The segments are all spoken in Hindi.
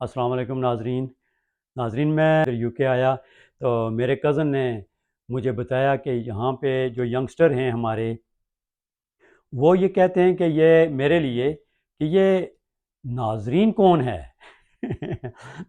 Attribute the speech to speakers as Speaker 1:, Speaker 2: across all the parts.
Speaker 1: अस्सलाम वालेकुम नाजरीन। मैं यूके आया तो मेरे कज़न ने मुझे बताया कि यहाँ पे जो यंगस्टर हैं हमारे, वो ये कहते हैं कि ये मेरे लिए कि ये नाजरीन कौन है।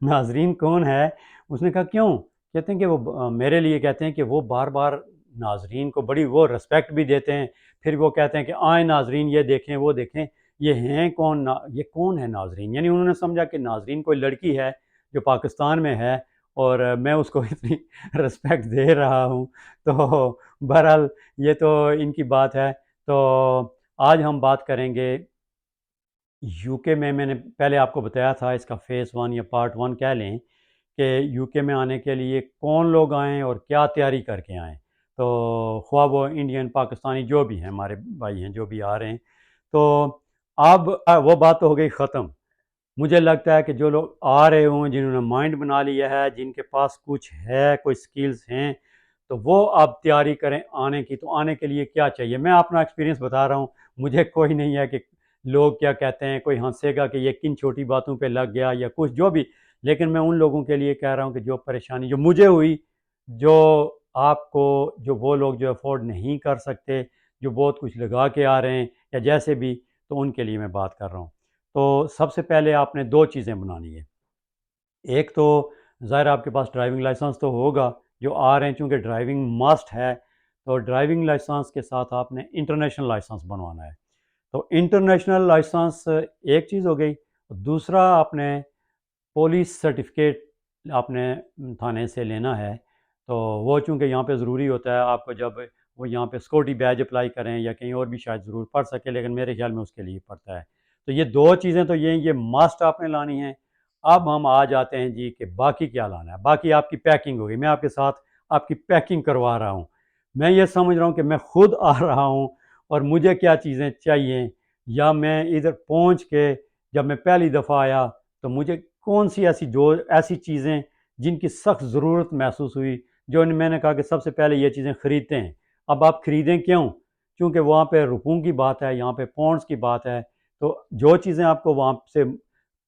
Speaker 1: नाजरीन कौन है? उसने कहा क्यों? कहते हैं कि वो मेरे लिए कहते हैं कि वो बार बार नाजरीन को बड़ी वो रिस्पेक्ट भी देते हैं। फिर वो कहते हैं कि आए नाजरीन ये देखें वो देखें, ये हैं कौन ये कौन है नाजरीन। यानी उन्होंने समझा कि नाजरीन कोई लड़की है जो पाकिस्तान में है और मैं उसको इतनी रिस्पेक्ट दे रहा हूँ। तो बहरहाल ये तो इनकी बात है। तो आज हम बात करेंगे यूके में। मैंने पहले आपको बताया था इसका फ़ेज़ वन या पार्ट वन कह लें कि यूके में आने के लिए कौन लोग आएँ और क्या तैयारी करके आएँ। तो ख्वाह वो इंडियन पाकिस्तानी जो भी हैं हमारे भाई हैं जो भी आ रहे हैं। तो अब वो बात तो हो गई ख़त्म। मुझे लगता है कि जो लोग आ रहे हों, जिन्होंने माइंड बना लिया है, जिनके पास कुछ है, कोई स्किल्स हैं, तो वो अब तैयारी करें आने की। तो आने के लिए क्या चाहिए? मैं अपना एक्सपीरियंस बता रहा हूँ। मुझे कोई नहीं है कि लोग क्या कहते हैं, कोई हंसेगा कि ये किन छोटी बातों पे लग गया या कुछ जो भी। लेकिन मैं उन लोगों के लिए कह रहा हूँ कि जो परेशानी जो मुझे हुई, जो आपको, जो वो लोग जो अफोर्ड नहीं कर सकते, जो बहुत कुछ लगा के आ रहे हैं या जैसे भी, तो उनके लिए मैं बात कर रहा हूँ। तो सबसे पहले आपने दो चीज़ें बनानी है। एक तो ज़ाहिर आपके पास ड्राइविंग लाइसेंस तो होगा, जो आ रहे हैं चूँकि ड्राइविंग मस्ट है। तो ड्राइविंग लाइसेंस के साथ आपने इंटरनेशनल लाइसेंस बनवाना है। तो इंटरनेशनल लाइसेंस एक चीज़ हो गई। दूसरा आपने पुलिस सर्टिफिकेट आपने थाने से लेना है। तो वो चूँकि यहाँ पे ज़रूरी होता है, आपको जब वो यहाँ पे सिक्योरिटी बैज अप्लाई करें या कहीं और भी शायद ज़रूरत पड़ सके, लेकिन मेरे ख्याल में उसके लिए पड़ता है। तो ये दो चीज़ें तो ये मस्ट आपने लानी है। अब हम आ जाते हैं जी कि बाकी क्या लाना है। बाकी आपकी पैकिंग होगी, मैं आपके साथ आपकी पैकिंग करवा रहा हूँ। मैं ये समझ रहा हूँ कि मैं खुद आ रहा हूँ और मुझे क्या चीज़ें चाहिए, या मैं इधर पहुँच के जब मैं पहली दफ़ा आया तो मुझे कौन सी ऐसी चीज़ें जिनकी सख्त ज़रूरत महसूस हुई, जो मैंने कहा कि सबसे पहले ये चीज़ें ख़रीदते हैं। अब आप ख़रीदें क्यों? क्योंकि वहाँ पे रुपयों की बात है, यहाँ पे पाउंड्स की बात है। तो जो चीज़ें आपको वहाँ से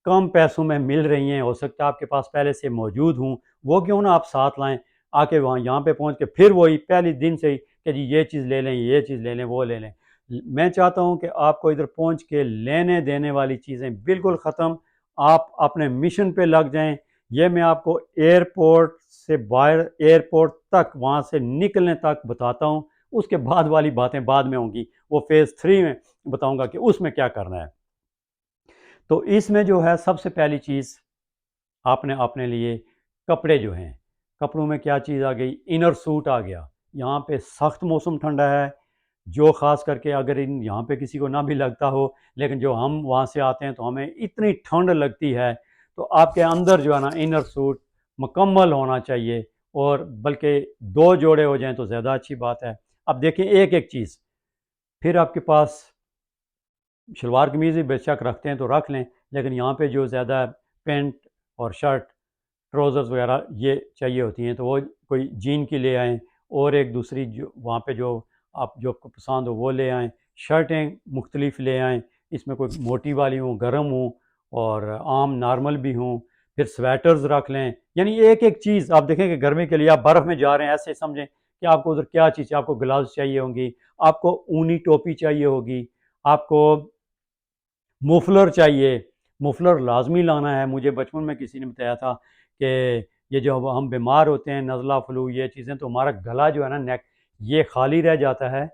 Speaker 1: कम पैसों में मिल रही हैं, हो सकता है आपके पास पहले से मौजूद हों, वो क्यों ना आप साथ लाएँ। आके वहाँ यहाँ पे पहुँच के फिर वही पहले दिन से ही कि जी ये चीज़ ले लें, ये चीज़ ले लें, वो ले लें। मैं चाहता हूँ कि आपको इधर पहुँच के लेने देने वाली चीज़ें बिल्कुल ख़त्म। आप अपने मिशन पे लग जाएं। ये मैं आपको एयरपोर्ट से बाहर, एयरपोर्ट तक, वहाँ से निकलने तक बताता हूँ। उसके बाद वाली बातें बाद में होंगी, वो फेज़ थ्री में बताऊँगा कि उसमें क्या करना है। तो इसमें जो है सबसे पहली चीज़ आपने अपने लिए कपड़े जो हैं, कपड़ों में क्या चीज़ आ गई? इनर सूट आ गया। यहाँ पे सख्त मौसम ठंडा है, जो ख़ास करके अगर इन यहाँ पे किसी को ना भी लगता हो, लेकिन जो हम वहाँ से आते हैं तो हमें इतनी ठंड लगती है। तो आपके अंदर जो है ना इनर सूट मुकम्मल होना चाहिए, और बल्कि दो जोड़े हो जाएं तो ज़्यादा अच्छी बात है। अब देखें एक एक चीज़। फिर आपके पास शलवार कमीज़ भी बेशक रखते हैं तो रख लें, लेकिन यहाँ पे जो ज़्यादा पैंट और शर्ट, ट्राउज़र्स वगैरह ये चाहिए होती हैं, तो वो कोई जीन की ले आएँ, और एक दूसरी जो वहाँ पे जो आप जो आपको पसंद हो वो ले आएँ। शर्टें मुख्तलिफ़ ले आएँ, इसमें कोई मोटी वाली हों, गर्म हों, और आम नॉर्मल भी हों। फिर स्वेटर्स रख लें। यानी एक-एक चीज़ आप देखें कि गर्मी के लिए आप बर्फ़ में जा रहे हैं, ऐसे समझें कि आपको उधर क्या चीज़ चाहिए। आपको ग्लव्स चाहिए होंगी, आपको ऊनी टोपी चाहिए होगी, आपको मुफलर चाहिए। मुफलर लाजमी लाना है। मुझे बचपन में किसी ने बताया था कि ये जो हम बीमार होते हैं, नज़ला फ्लू ये चीज़ें, तो हमारा गला जो है ना, नेक, ये खाली रह जाता है।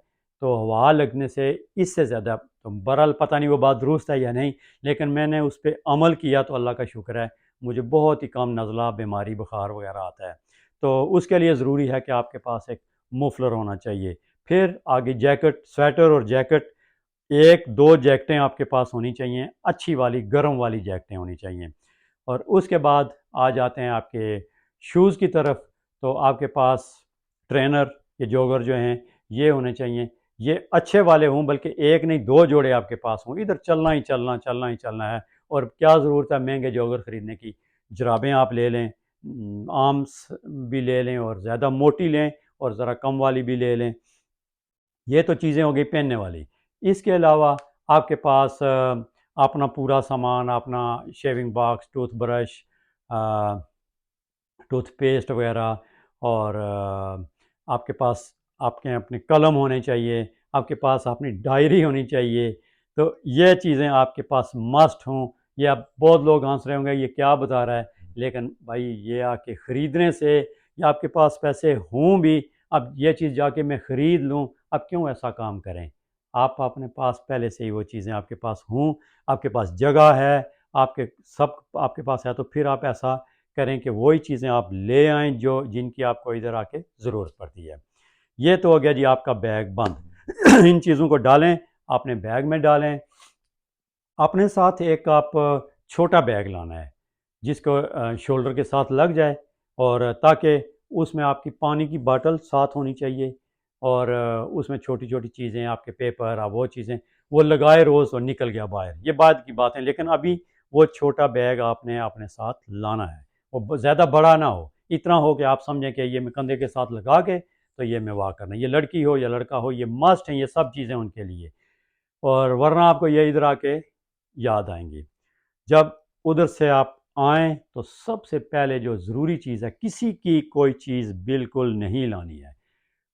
Speaker 1: तो हवा लगने से इससे ज़्यादा, तो बहरहाल पता नहीं वो बात दुरुस्त है या नहीं, लेकिन मैंने उस पर अमल किया तो अल्लाह का शुक्र है, मुझे बहुत ही कम नज़ला, बीमारी, बुखार वगैरह आता है। तो उसके लिए ज़रूरी है कि आपके पास एक मुफलर होना चाहिए। फिर आगे जैकेट, स्वेटर और जैकेट, एक दो जैकेटें आपके पास होनी चाहिए, अच्छी वाली गर्म वाली जैकेटें होनी चाहिए। और उसके बाद आ जाते हैं आपके शूज़ की तरफ। तो आपके पास ट्रेनर, ये जॉगर जो हैं, ये होने चाहिए। ये अच्छे वाले हों, बल्कि एक नहीं दो जोड़े आपके पास हों। इधर चलना ही चलना, चलना ही चलना है, और क्या ज़रूरत है महंगे जॉगर ख़रीदने की। जुराबें आप ले लें, आर्म्स भी ले लें, और ज़्यादा मोटी लें और ज़रा कम वाली भी ले लें। ये तो चीज़ें हो गई पहनने वाली। इसके अलावा आपके पास अपना पूरा सामान, अपना शेविंग बॉक्स, टूथब्रश, टूथपेस्ट वगैरह, और आपके पास आपके अपने कलम होने चाहिए, आपके पास अपनी डायरी होनी चाहिए। तो ये चीज़ें आपके पास मस्ट हों। ये अब बहुत लोग हंस रहे होंगे ये क्या बता रहा है, लेकिन भाई ये आके ख़रीदने से, या आपके पास पैसे हों भी, अब ये चीज़ जाके मैं ख़रीद लूँ, अब क्यों ऐसा काम करें। आप अपने पास पहले से ही वो चीज़ें आपके पास हों, आपके पास जगह है, आपके सब आपके पास है, तो फिर आप ऐसा करें कि वही चीज़ें आप ले आएँ जो जिनकी आपको इधर आके ज़रूरत पड़ती है। ये तो हो गया जी आपका बैग बंद। इन चीज़ों को डालें, अपने बैग में डालें। अपने साथ एक आप छोटा बैग लाना है जिसको शोल्डर के साथ लग जाए, और ताकि उसमें आपकी पानी की बॉटल साथ होनी चाहिए, और उसमें छोटी छोटी चीज़ें, आपके पेपर, अब वो चीज़ें वो लगाए रोज़ और निकल गया बाहर, ये बाद की बात है। लेकिन अभी वो छोटा बैग आपने अपने साथ लाना है। वो ज़्यादा बड़ा ना हो, इतना हो कि आप समझें कि ये मैं कंधे के साथ लगा के तो ये मैं वाक करना, ये लड़की हो या लड़का हो, ये मस्ट है, ये सब चीज़ें उनके लिए। और वरना आपको ये इधर आके याद आएंगी। जब उधर से आप आएँ तो सबसे पहले जो ज़रूरी चीज़ है, किसी की कोई चीज़ बिल्कुल नहीं लानी है।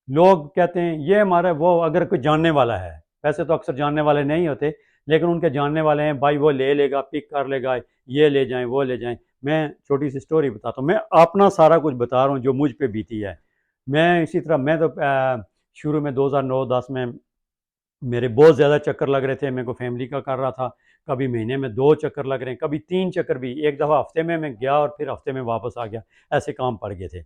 Speaker 1: लोग कहते हैं ये हमारा, वो अगर कोई जानने वाला है, वैसे तो अक्सर जानने वाले नहीं होते, लेकिन उनके जानने वाले हैं, भाई वो ले लेगा, पिक कर लेगा, ये ले जाएँ, वो ले जाएँ। मैं छोटी सी स्टोरी बताता हूँ, मैं अपना सारा कुछ बता रहा हूँ जो मुझ पे बीती है। मैं इसी तरह, मैं तो शुरू में 2009-10 में मेरे बहुत ज़्यादा चक्कर लग रहे थे, मेरे को फैमिली का कर रहा था। कभी महीने में 2 चक्कर लग रहे हैं, कभी 3 चक्कर भी। एक दफ़ा हफ़्ते में मैं गया और फिर हफ़्ते में वापस आ गया, ऐसे काम पड़ गए थे।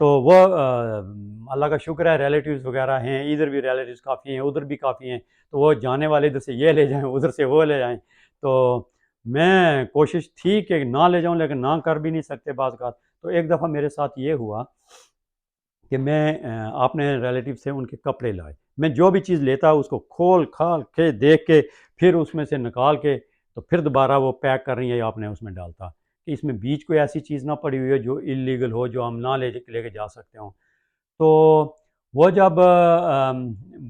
Speaker 1: तो वो अल्लाह का शुक्र है, रिलेटिव्स वगैरह हैं, इधर भी रिलेटिव्स काफ़ी हैं, उधर भी काफ़ी हैं, तो वो जाने वाले इधर से ये ले जाएँ, उधर से वो ले जाएँ। तो मैं कोशिश थी कि ना ले जाऊँ, लेकिन ना कर भी नहीं सकते बाज़ औक़ात। तो एक दफ़ा मेरे साथ ये हुआ कि मैं अपने रिलेटिव से उनके कपड़े लाए। मैं जो भी चीज़ लेता उसको खोल-खाल के देख के, फिर उसमें से निकाल के, तो फिर दोबारा वो पैक कर रही है, आपने उसमें डालता कि इसमें बीच कोई ऐसी चीज़ ना पड़ी हुई है जो इल्लीगल हो, जो हम ना लेके जा सकते हों। तो वो जब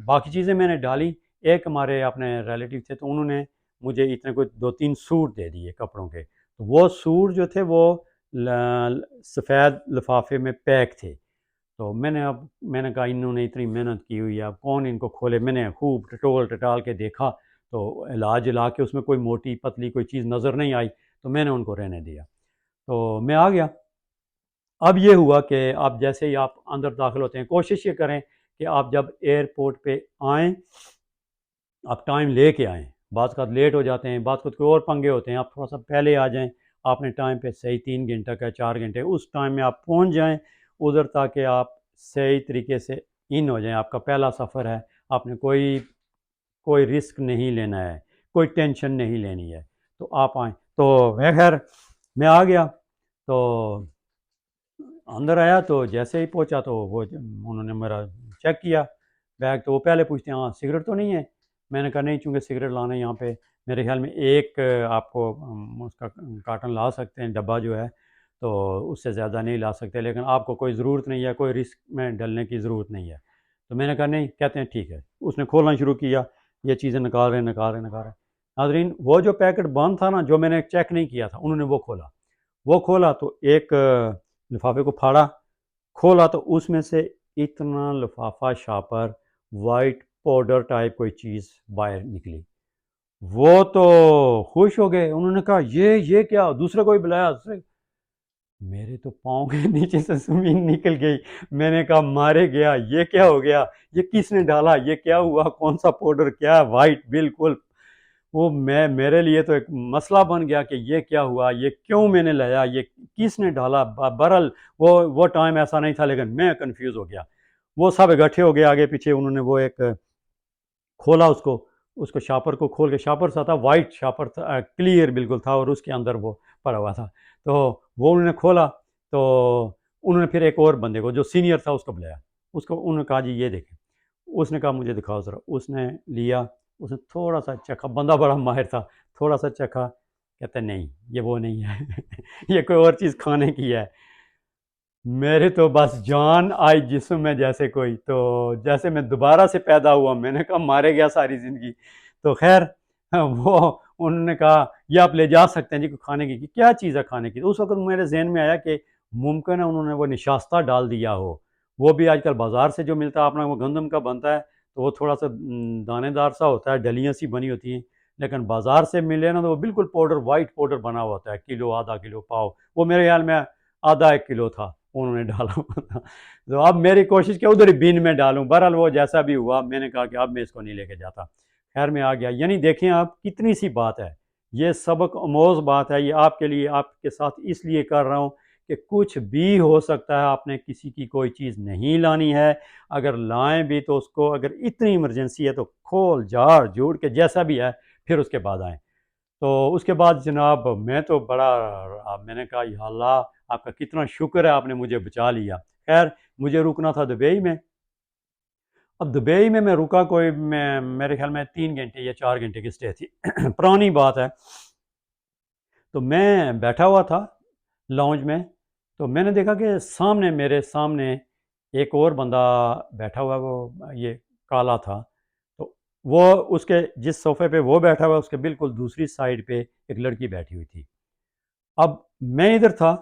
Speaker 1: बाकी चीज़ें मैंने डाली, एक हमारे अपने रिलेटिव थे, तो उन्होंने मुझे इतने कोई 2-3 सूट दे दिए कपड़ों के। तो वो सूट जो थे वो सफ़ेद लिफ़ाफ़े में पैक थे। तो मैंने कहा इन्होंने इतनी मेहनत की हुई है, अब कौन इनको खोले। मैंने खूब टटोल-टटाल के देखा, तो हिला-जुला के उसमें कोई मोटी पतली कोई चीज़ नज़र नहीं आई, तो मैंने उनको रहने दिया। तो मैं आ गया। अब ये हुआ कि आप जैसे ही आप अंदर दाखिल होते हैं, कोशिश ये करें कि आप जब एयरपोर्ट पे आएँ, आप टाइम लेके आएँ। बाज़ औक़ात लेट हो जाते हैं, बाज़ औक़ात कोई और पंगे होते हैं, आप थोड़ा-सा पहले आ जाएँ। आपने टाइम पे सही 3 घंटे का 4 घंटे उस टाइम में आप पहुँच जाएँ उधर, ताकि आप सही तरीके से इन हो जाएँ। आपका पहला सफ़र है, आपने कोई कोई रिस्क नहीं लेना है, कोई टेंशन नहीं लेनी है, तो आप आएँ। तो मैं ख़ैर मैं आ गया, तो अंदर आया, तो जैसे ही पहुंचा तो वो उन्होंने मेरा चेक किया बैग। तो वो पहले पूछते हैं हाँ सिगरेट तो नहीं है। मैंने कहा नहीं, चूँकि सिगरेट लाना है यहाँ पे, मेरे ख्याल में एक आपको उसका कार्टन ला सकते हैं, डब्बा जो है, तो उससे ज़्यादा नहीं ला सकते, लेकिन आपको कोई ज़रूरत नहीं है, कोई रिस्क में डलने की ज़रूरत नहीं है। तो मैंने कहा नहीं, कहते हैं ठीक है। उसने खोलना शुरू किया, ये चीज़ें निकाल रहे निकाल रहे निकाल रहे। नाज़रीन, वो जो पैकेट बंद था ना, जो मैंने चेक नहीं किया था, उन्होंने वो खोला। वो खोला तो एक लिफाफे को फाड़ा, खोला तो उसमें से इतना लिफाफा शापर वाइट पाउडर टाइप कोई चीज़ बाहर निकली। वो तो खुश हो गए, उन्होंने कहा ये क्या, दूसरे को भी बुलाया दूसरे। मेरे तो पाँव के नीचे से ज़मीन निकल गई। मैंने कहा मारे गया, ये क्या हो गया, ये किसने डाला, ये क्या हुआ, कौन सा पाउडर, क्या वाइट बिल्कुल। वो मैं मेरे लिए तो एक मसला बन गया कि ये क्या हुआ, ये क्यों मैंने लाया, ये किसने डाला। बहरहाल वो टाइम ऐसा नहीं था, लेकिन मैं कंफ्यूज हो गया। वो सब इकट्ठे हो गए आगे पीछे, उन्होंने वो एक खोला, उसको शापर को खोल के, शापर सा था, वाइट शापर था, क्लियर बिल्कुल था, और उसके अंदर वो पड़ा हुआ था। तो वो उन्होंने खोला, तो उन्होंने फिर एक और बंदे को जो सीनियर था उसको बुलाया। उसको उन्होंने कहा जी ये देखें। उसने कहा मुझे दिखाओ ज़रा। उसने लिया, उसने थोड़ा सा चखा, बंदा बड़ा माहिर था, थोड़ा सा चखा, कहता नहीं ये वो नहीं है। ये कोई और चीज़ खाने की है। मेरे तो बस जान आई जिस्म में जैसे कोई, तो जैसे मैं दोबारा से पैदा हुआ, मैंने कहा मारे गया सारी ज़िंदगी। तो खैर वो उन्होंने कहा ये आप ले जा सकते हैं जी, खाने की क्या चीज़ है खाने की। तो उस वक्त मेरे जहन में आया कि मुमकिन है उन्होंने वो निशास्ता डाल दिया हो। वो भी आजकल बाज़ार से जो मिलता है अपना वो गंदम का बनता है, तो वो थोड़ा सा दानेदार सा होता है, डलियाँ सी बनी होती हैं। लेकिन बाज़ार से मिले ना तो वो बिल्कुल पाउडर, वाइट पाउडर बना हुआ होता है, किलो आधा किलो पाव। वो मेरे ख्याल में आधा 1 किलो था उन्होंने डाला हुआ था। तो अब मेरी कोशिश कि उधर ही बिन में डालूँ। बहरहाल वो जैसा भी हुआ, मैंने कहा कि अब मैं इसको नहीं लेके जाता। खैर मैं आ गया। यानी देखें आप कितनी सी बात है। ये सबक आमोज़ बात है। ये आपके लिए, आपके साथ इसलिए कर रहा हूँ कि कुछ भी हो सकता है, आपने किसी की कोई चीज़ नहीं लानी है। अगर लाएँ भी तो उसको, अगर इतनी इमरजेंसी है तो खोल झाड़ झूड़ के जैसा भी है फिर उसके बाद आएँ। तो उसके बाद जनाब मैं तो बड़ा, मैंने कहा या अल्लाह आपका कितना शुक्र है आपने मुझे बचा लिया। खैर मुझे रुकना था दुबई में। अब दुबई में मैं रुका कोई, मैं मेरे ख्याल में 3 घंटे या 4 घंटे की स्टे थी। पुरानी बात है। तो मैं बैठा हुआ था लॉन्ज में, तो मैंने देखा कि सामने, मेरे सामने एक और बंदा बैठा हुआ है, वो ये काला था। तो वो, उसके जिस सोफ़े पे वो बैठा हुआ है उसके बिल्कुल दूसरी साइड पे एक लड़की बैठी हुई थी। अब मैं इधर था,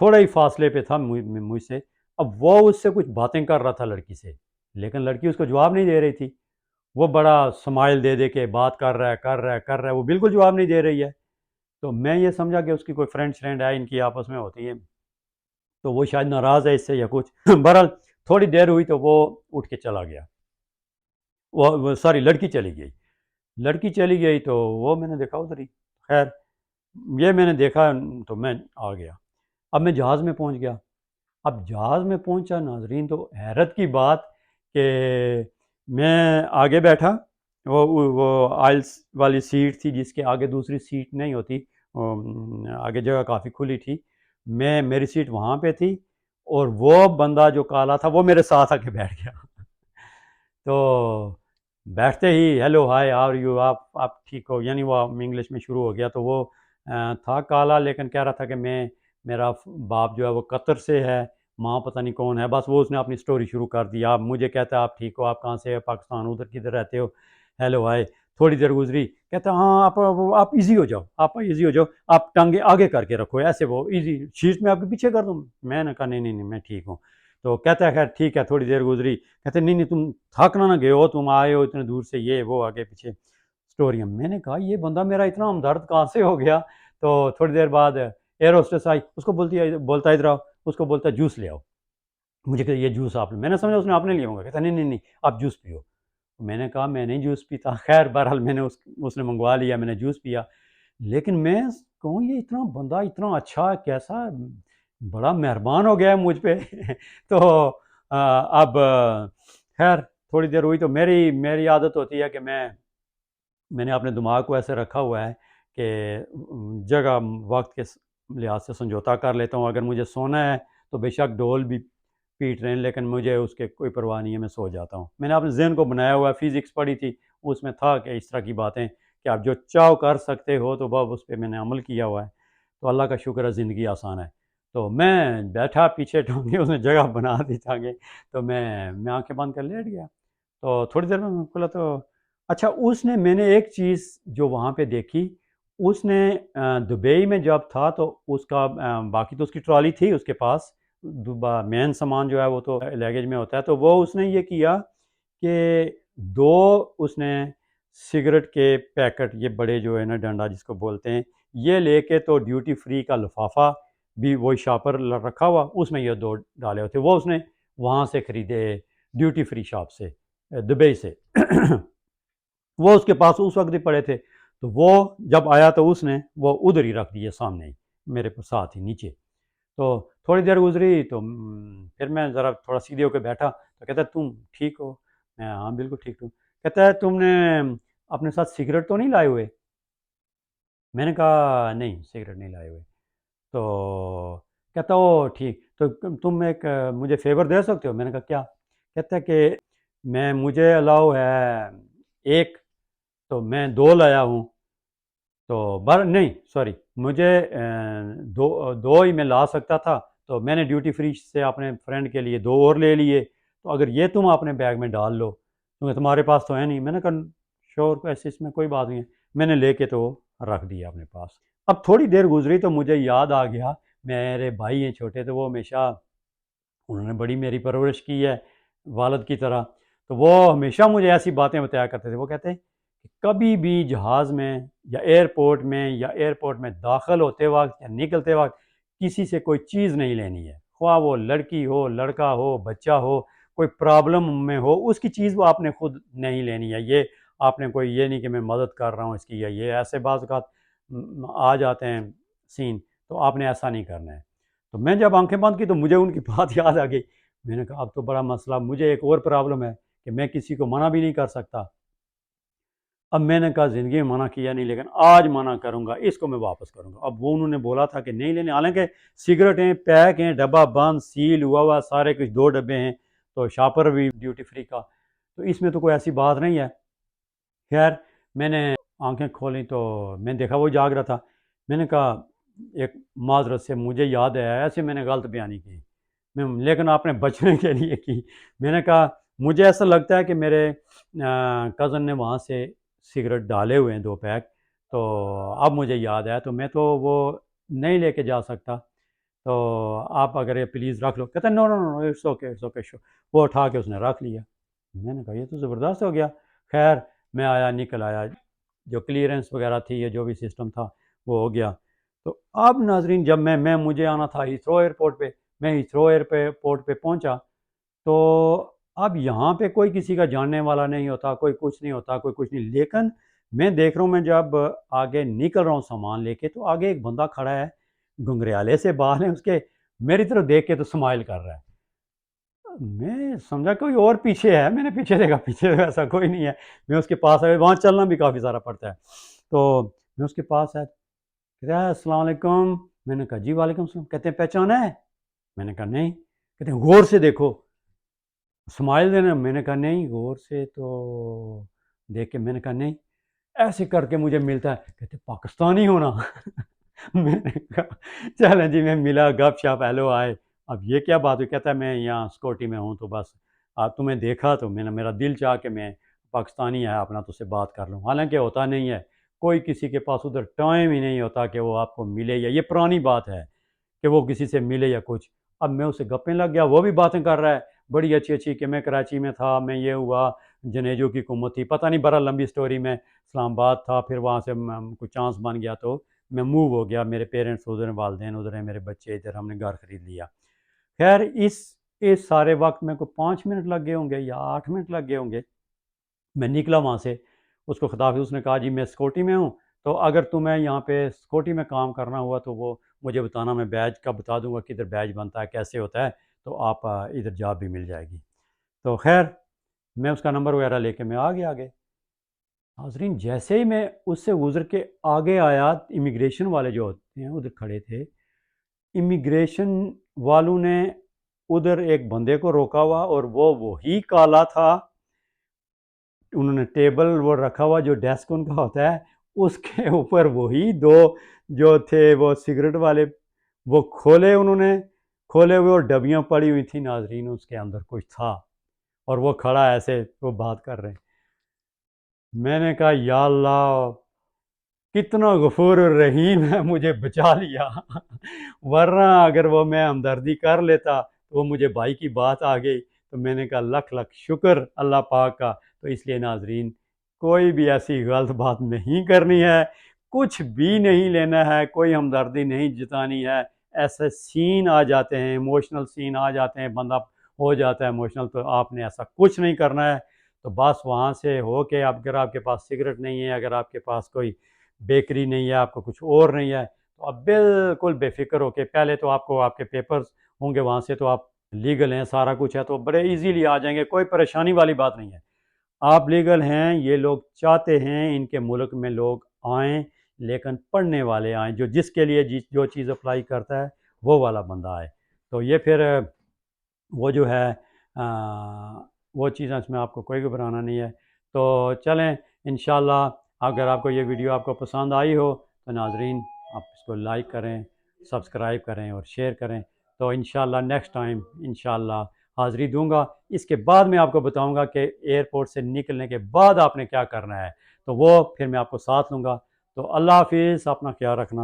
Speaker 1: थोड़ा ही फासले पे था मुझसे। अब वो उससे कुछ बातें कर रहा था लड़की से, लेकिन लड़की उसको जवाब नहीं दे रही थी। वो बड़ा स्माइल दे दे के बात कर रहा है, कर रहा है, कर रहा है, वो बिल्कुल जवाब नहीं दे रही है। तो मैं ये समझा कि उसकी कोई फ्रेंड श्रेंड है, इनकी आपस में होती है, तो वो शायद नाराज़ है इससे या कुछ। बहरहाल थोड़ी देर हुई तो वो उठ के चला गया। वो सॉरी, लड़की चली गई। लड़की चली गई तो वो मैंने देखा उधर ही। खैर ये मैंने देखा तो मैं आ गया। अब मैं जहाज़ में पहुंच गया। अब जहाज़ में पहुंचा नाजरीन, तो हैरत की बात कि मैं आगे बैठा। वो आइल्स वाली सीट थी जिसके आगे दूसरी सीट नहीं होती। आगे जगह काफ़ी खुली थी। मेरी सीट वहाँ पे थी और वो बंदा जो काला था वो मेरे साथ आके बैठ गया। तो बैठते ही hello hi how are you, आप ठीक हो, यानी वो इंग्लिश में शुरू हो गया। तो वो था काला, लेकिन कह रहा था कि मैं, मेरा बाप जो है वो कतर से है, माँ पता नहीं कौन है। बस वो उसने अपनी स्टोरी शुरू कर दी। आप, मुझे कहता है आप ठीक हो, आप कहाँ से, पाकिस्तान, उधर किधर रहते हो, हेलो हाय। थोड़ी देर गुजरी, कहता हाँ आप इजी हो जाओ, आप इजी हो जाओ, आप टांगे आगे करके रखो ऐसे, वो इजी शीट में आपके पीछे कर दूँ। मैंने कहा नहीं नहीं नहीं मैं ठीक हूँ। तो कहता है खैर ठीक है। थोड़ी देर गुजरी, कहते नहीं नहीं तुम थक ना गए हो, तुम आए हो इतने दूर से, ये वो आगे पीछे स्टोरियाँ। मैंने कहा ये बंदा मेरा इतना हमदर्द कहाँ से हो गया। तो थोड़ी देर बाद एयर होस्टेस आई, उसको बोलता इधर आओ, उसको बोलता जूस ले आओ। मुझे कहता ये जूस आप लो। मैंने समझा उसने अपने लिए होगा। कहता नहीं नहीं नहीं आप जूस पियो। मैंने कहा मैं नहीं जूस पीता। खैर बहरहाल मैंने उसने मंगवा लिया, मैंने जूस पिया। लेकिन मैं कहूँ ये इतना बंदा इतना अच्छा कैसा, बड़ा मेहरबान हो गया है मुझ पे। तो अब खैर थोड़ी देर हुई तो मेरी मेरी आदत होती है कि मैंने अपने दिमाग को ऐसे रखा हुआ है कि जगह वक्त के लिहाज से समझौता कर लेता हूँ। अगर मुझे सोना है तो बेशक ढोल भी पीट रहे हैं, लेकिन मुझे उसके कोई परवाह नहीं है, मैं सो जाता हूँ। मैंने अपने जहन को बनाया हुआ है, फिज़िक्स पढ़ी थी, उसमें था कि इस तरह की बातें कि आप जो चाहो कर सकते हो, तो बस उस पर मैंने अमल किया हुआ है। तो अल्लाह का शुक्र है ज़िंदगी आसान है। तो मैं बैठा पीछे टाँगे उसने जगह बना दी टाँगे, तो मैं आँखें बंद कर लेट गया। तो थोड़ी देर में खुला तो अच्छा, उसने, मैंने एक चीज़ जो वहाँ पे देखी, उसने दुबई में जब था तो उसका बाकी तो उसकी ट्रॉली थी उसके पास, मेन सामान जो है वो तो लगेज में होता है। तो वो उसने ये किया कि 2 उसने सिगरेट के पैकेट, ये बड़े जो है ना डंडा जिसको बोलते हैं, ये लेके तो ड्यूटी फ्री का लिफाफा भी वही शॉपर रखा हुआ, उसमें ये 2 डाले होते, वो उसने वहाँ से ख़रीदे, ड्यूटी फ्री शॉप से, दुबई से। वो उसके पास उस वक्त ही पड़े थे। तो वो जब आया तो उसने वो उधर ही रख दिए सामने ही, मेरे साथ ही नीचे। तो थोड़ी देर गुजरी तो फिर मैं ज़रा थोड़ा सीधे होकर बैठा, तो कहता है तुम ठीक हो? मैं हाँ बिल्कुल ठीक हूँ। कहता है तुमने अपने साथ सिगरेट तो नहीं लाए हुए? मैंने कहा नहीं सिगरेट नहीं लाए हुए। तो कहता ओ ठीक, तो तुम एक मुझे फ़ेवर दे सकते हो? मैंने कहा क्या? कहता है कि मैं, मुझे अलाउ है एक, तो मैं 2 लाया हूँ। तो बर नहीं सॉरी, मुझे 2 ही मैं ला सकता था, तो मैंने ड्यूटी फ्री से अपने फ्रेंड के लिए 2 और ले लिए। तो अगर ये तुम अपने बैग में डाल लो, क्योंकि तुम्हारे पास तो है नहीं। मैंने कहा शोर को ऐसे इसमें कोई बात नहीं है। मैंने लेके तो रख दिया अपने पास। अब थोड़ी देर गुजरी तो मुझे याद आ गया, मेरे भाई हैं छोटे, तो वो हमेशा, उन्होंने बड़ी मेरी परवरिश की है वालिद की तरह, तो वो हमेशा मुझे ऐसी बातें बताया करते थे। वो कहते हैं कि कभी भी जहाज़ में या एयरपोर्ट में दाखिल होते वक्त या निकलते वक्त किसी से कोई चीज़ नहीं लेनी है, ख्वाह वो लड़की हो, लड़का हो, बच्चा हो, कोई प्रॉब्लम में हो, उसकी चीज़ वो आपने खुद नहीं लेनी है। ये आपने कोई ये नहीं कि मैं मदद कर रहा हूँ इसकी, या ये ऐसे बाज़ औक़ात आ जाते हैं सीन, तो आपने ऐसा नहीं करना है। तो मैं जब आंखें बंद की तो मुझे उनकी बात याद आ गई। मैंने कहा अब तो बड़ा मसला, मुझे एक और प्रॉब्लम है कि मैं किसी को मना भी नहीं कर सकता। अब मैंने कहा ज़िंदगी में मना किया नहीं, लेकिन आज मना करूँगा, इसको मैं वापस करूँगा। अब वो उन्होंने बोला था कि नहीं लेने, हालाँकि सिगरेटें पैक हैं, डब्बा बंद सील हुआ हुआ सारे कुछ, 2 डब्बे हैं, तो शॉपर भी ड्यूटी फ्री का, तो इसमें तो कोई ऐसी बात नहीं है। खैर मैंने आंखें खोली तो मैंने देखा वो जाग रहा था। मैंने कहा एक माजरत से मुझे याद आया, ऐसे मैंने गलत बयानी की, मैं लेकिन आपने बचने के लिए की। मैंने कहा मुझे ऐसा लगता है कि मेरे कज़न ने वहाँ से सिगरेट डाले हुए हैं 2 पैक, तो अब मुझे याद आया, तो मैं तो वो नहीं लेके जा सकता, तो आप अगर ये प्लीज़ रख लो। कहता no no no, it's okay show. वो उठा के उसने रख लिया। मैंने कहा ये तो ज़बरदस्त हो गया। खैर मैं आया, निकल आया, जो क्लीयरेंस वगैरह थी या जो भी सिस्टम था वो हो गया। तो अब नाजरीन जब मैं मुझे आना था हीथ्रो एयरपोर्ट पे, मैं हीथ्रो एयरपोर्ट पे पहुंचा, तो अब यहाँ पे कोई किसी का जानने वाला नहीं होता, कोई कुछ नहीं होता, कोई कुछ नहीं, लेकिन मैं देख रहा हूँ, मैं जब आगे निकल रहा हूँ सामान लेके, तो आगे एक बंदा खड़ा है, घुंघराले से बाल हैं उसके, मेरी तरफ देख के तो स्माइल कर रहा है। मैं समझा कोई और पीछे है, मैंने पीछे देखा, पीछे तो ऐसा कोई नहीं है। मैं उसके पास आया, वहाँ चलना भी काफ़ी सारा पड़ता है, तो मैं उसके पास आया, कहते हैं अस्सलाम वालेकुम। मैंने कहा जी वालेकुम सलाम। कहते हैं पहचाना है? मैंने कहा नहीं। कहते हैं गौर से देखो, स्माइल देना। मैंने कहा नहीं, गौर से तो देख के, मैंने कहा नहीं, ऐसे करके मुझे मिलता है, कहते पाकिस्तानी हो ना। मैंने कहा चलें जी, मैं मिला, गपशप हेलो आए, अब ये क्या बात हुई? कहता है मैं यहाँ सिक्योरिटी में हूँ, तो बस तुम्हें देखा तो मैंने, मेरा दिल चाह के मैं पाकिस्तानी है अपना तुझसे बात कर लूँ, हालांकि होता नहीं है, कोई किसी के पास उधर टाइम ही नहीं होता कि वो आपको मिले, या ये पुरानी बात है कि वो किसी से मिले या कुछ। अब मैं उससे गप्पे लग गया, वो भी बातें कर रहा है बड़ी अच्छी अच्छी, कि मैं कराची में था, मैं ये हुआ, जनेजो की हुकूमत थी, पता नहीं, बड़ा लंबी स्टोरी में इस्लामाबाद था, फिर वहाँ से कुछ चांस बन गया तो मैं मूव हो गया, मेरे पेरेंट्स उधर हैं, वालदेन उधर हैं, मेरे बच्चे इधर, हमने घर खरीद लिया। खैर इस सारे वक्त मेरे को 5 मिनट लग गए होंगे या 8 मिनट लग गए होंगे। मैं निकला वहाँ से, उसको खिताब, उसने कहा जी मैं सिक्योरिटी में हूँ, तो अगर तुम्हें यहाँ पे सिक्योरिटी में काम करना हुआ तो वो मुझे बताना, मैं बैज का बता दूंगा किधर बैज बनता है, कैसे होता है, तो आप इधर जॉब भी मिल जाएगी। तो खैर मैं उसका नंबर वगैरह लेके मैं आ गया आगे। नाज़रीन जैसे ही मैं उससे गुज़र के आगे आया, इमिग्रेशन वाले जो होते हैं उधर खड़े थे, इमिग्रेशन वालों ने उधर एक बंदे को रोका हुआ, और वो वही काला था, उन्होंने टेबल वो रखा हुआ जो डेस्क उनका होता है, उसके ऊपर वही दो जो थे वो सिगरेट वाले, वो खोले उन्होंने, खोले हुए, और डबियाँ पड़ी हुई थी नाजरीन, उसके अंदर कुछ था, और वो खड़ा ऐसे वो बात कर रहे हैं। मैंने कहा या अल्लाह, कितना गफूर रहीम है, मुझे बचा लिया। वरना अगर वो मैं हमदर्दी कर लेता तो वो मुझे भाई की बात आ गई, तो मैंने कहा लख लख शुक्र अल्लाह पाक का। तो इसलिए नाजरीन कोई भी ऐसी गलत बात नहीं करनी है, कुछ भी नहीं लेना है, कोई हमदर्दी नहीं जतानी है। ऐसे सीन आ जाते हैं, इमोशनल सीन आ जाते हैं, बंदा हो जाता है इमोशनल, तो आपने ऐसा कुछ नहीं करना है। तो बस वहाँ से हो के, अगर आपके पास सिगरेट नहीं है, अगर आपके पास कोई बेकरी नहीं है, आपको कुछ और नहीं है, तो आप बिल्कुल बेफिक्र होके, पहले तो आपको आपके पेपर्स होंगे वहाँ से, तो आप लीगल हैं, सारा कुछ है, तो बड़े इजीली आ जाएंगे, कोई परेशानी वाली बात नहीं है। आप लीगल हैं, ये लोग चाहते हैं इनके मुल्क में लोग आएँ, लेकिन पढ़ने वाले आएँ, जो जिसके लिए जो चीज़ अप्लाई करता है वो वाला बंदा आए। तो ये फिर वो जो है वो चीज़ें, इसमें आपको कोई घबराना नहीं है। तो चलें इंशाल्लाह, अगर आपको ये वीडियो आपको पसंद आई हो तो नाजरीन आप इसको लाइक करें, सब्सक्राइब करें और शेयर करें। तो इंशाल्लाह नेक्स्ट टाइम इंशाल्लाह हाज़िरी दूँगा। इसके बाद मैं आपको बताऊँगा कि एयरपोर्ट से निकलने के बाद आपने क्या करना है, तो वो फिर मैं आपको साथ लूँगा। तो अल्लाह हाफ़िज़, अपना ख़्याल रखना।